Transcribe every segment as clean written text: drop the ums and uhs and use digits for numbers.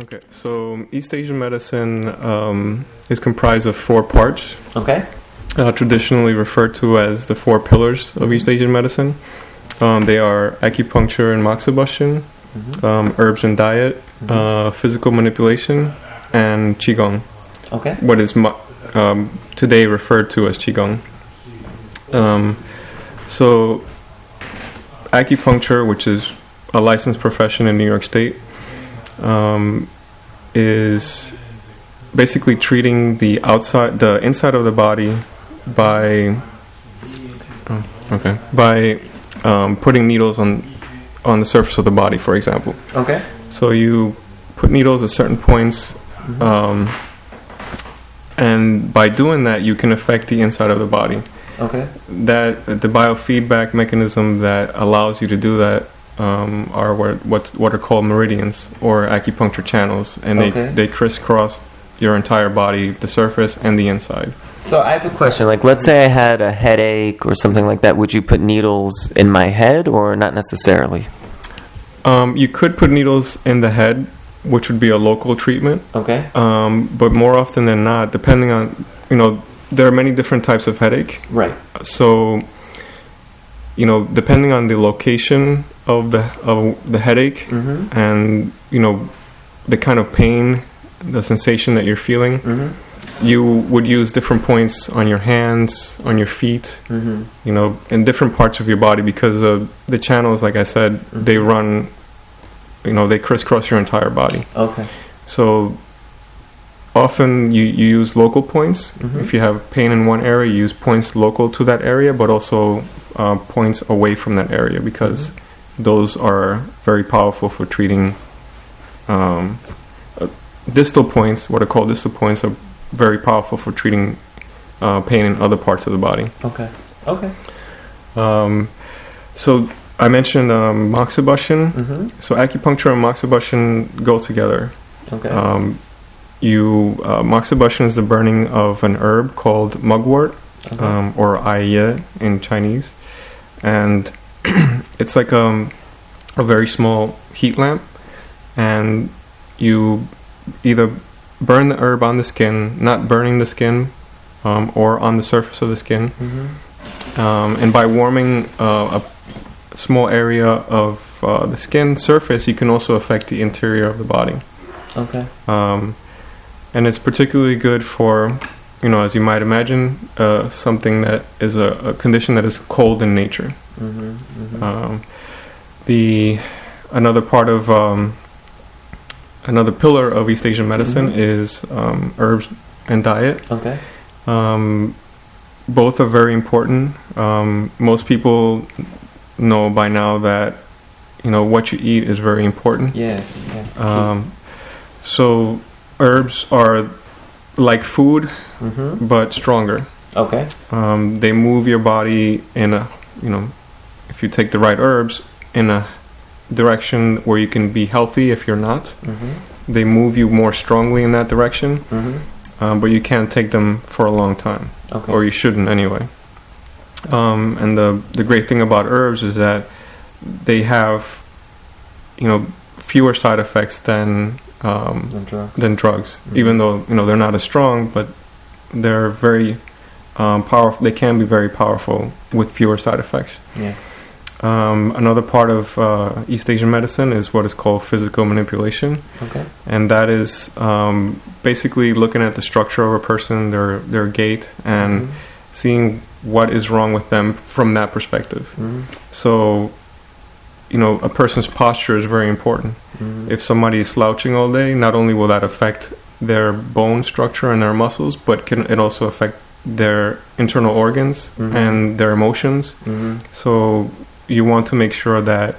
Okay, so East Asian medicine is comprised of 4 parts. Okay. Traditionally referred to as the 4 pillars of East Asian medicine. They are acupuncture and moxibustion, herbs and diet, physical manipulation, and qigong. Okay. What is today referred to as qigong. So acupuncture, which is a licensed profession in New York State, is basically treating the inside of the body by putting needles on the surface of the body, for example. Okay. So you put needles at certain points, and by doing that, you can affect the inside of the body. Okay. That the biofeedback mechanism that allows you to do that are what are called meridians or acupuncture channels, and they crisscross your entire body, the surface and the inside. So I have a question. Like, let's say I had a headache or something like that. Would you put needles in my head, or not necessarily? You could put needles in the head, which would be a local treatment. Okay. But more often than not, depending on, there are many different types of headache. Right. So, depending on the location of the headache and, the kind of pain, the sensation that you're feeling, you would use different points on your hands, on your feet, in different parts of your body, because the channels, like I said, they run, they crisscross your entire body. Okay. So often you use local points. If you have pain in one area, you use points local to that area, but also points away from that area, because those are very powerful for treating distal points. What are called distal points are very powerful for treating pain in other parts of the body. Okay. Okay. So I mentioned moxibustion. So acupuncture and moxibussion go together. Okay. Moxibustion is the burning of an herb called mugwort, or aiye in Chinese, and it's like a very small heat lamp, and you either burn the herb on the skin, not burning the skin, or on the surface of the skin, and by warming a small area of the skin surface, you can also affect the interior of the body. Okay. And it's particularly good for, as you might imagine, something that is a condition that is cold in nature. Another pillar of East Asian medicine is herbs and diet. Okay. Both are very important. Most people know by now that what you eat is very important. Yes. So herbs are like food, but stronger. Okay. They move your body in if you take the right herbs, in a direction where you can be healthy if you're not. They move you more strongly in that direction, but you can't take them for a long time, or you shouldn't anyway. And the great thing about herbs is that they have fewer side effects than drugs. Even though they're not as strong, but they're very powerful. They can be very powerful with fewer side effects. Yeah. Another part of East Asian medicine is what is called physical manipulation. Okay. And that is basically looking at the structure of a person, their gait, and seeing what is wrong with them from that perspective. So, a person's posture is very important. If somebody is slouching all day, not only will that affect their bone structure and their muscles, but can it also affect their internal organs and their emotions. So you want to make sure that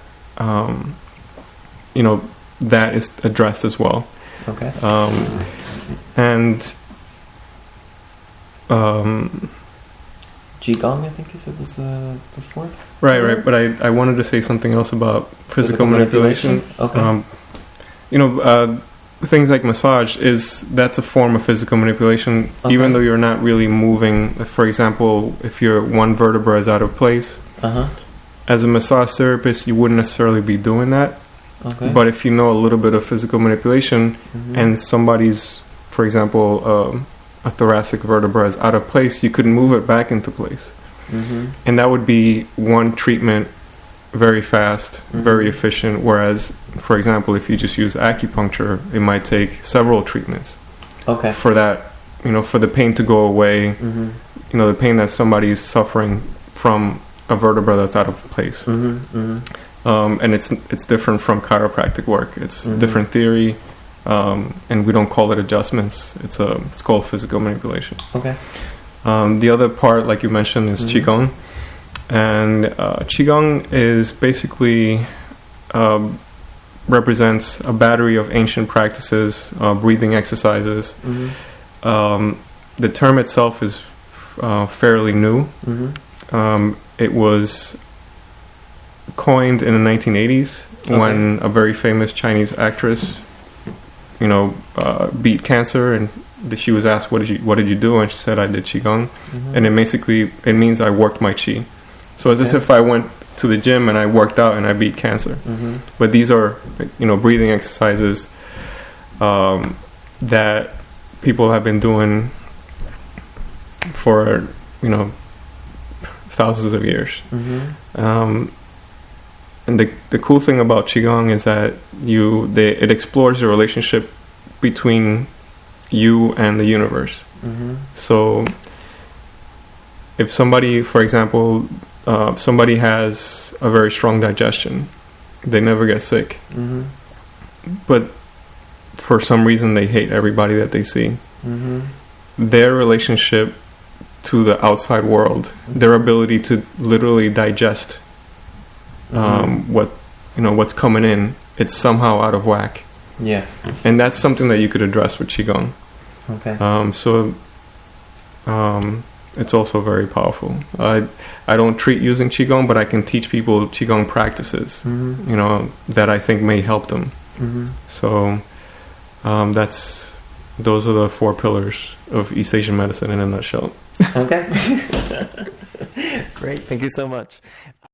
that is addressed as well. Okay. And Qigong, I think you said, was the fourth? Right. But I wanted to say something else about physical manipulation. Okay. Things like massage, that's a form of physical manipulation, even though you're not really moving. For example, if your one vertebra is out of place, as a massage therapist, you wouldn't necessarily be doing that. Okay. But if you know a little bit of physical manipulation and somebody's, for example, a thoracic vertebra is out of place, you could move it back into place. And that would be one treatment, very fast, very efficient. Whereas, for example, if you just use acupuncture, it might take several treatments. Okay. For that, for the pain to go away, the pain that somebody is suffering from a vertebra that's out of place. And it's different from chiropractic work. It's different theory, and we don't call it adjustments. It's called physical manipulation. Okay. The other part, like you mentioned, is qigong, and qigong is basically represents a battery of ancient practices, breathing exercises. The term itself is fairly new. It was coined in the 1980s when a very famous Chinese actress, beat cancer, and she was asked, "What did you do?" And she said, "I did qigong," and it means I worked my qi. So it's as if I went to the gym and I worked out and I beat cancer. But these are, breathing exercises that people have been doing for, thousands of years. And the cool thing about qigong is that it explores the relationship between you and the universe. So if somebody, for example, somebody has a very strong digestion, they never get sick. But for some reason they hate everybody that they see. Their relationship to the outside world, their ability to literally digest what's coming in, it's somehow out of whack. Yeah. And that's something that you could address with qigong. Okay. It's also very powerful. I don't treat using qigong, but I can teach people qigong practices, that I think may help them. So those are the 4 pillars of East Asian medicine in a nutshell. Okay. Great. Thank you so much.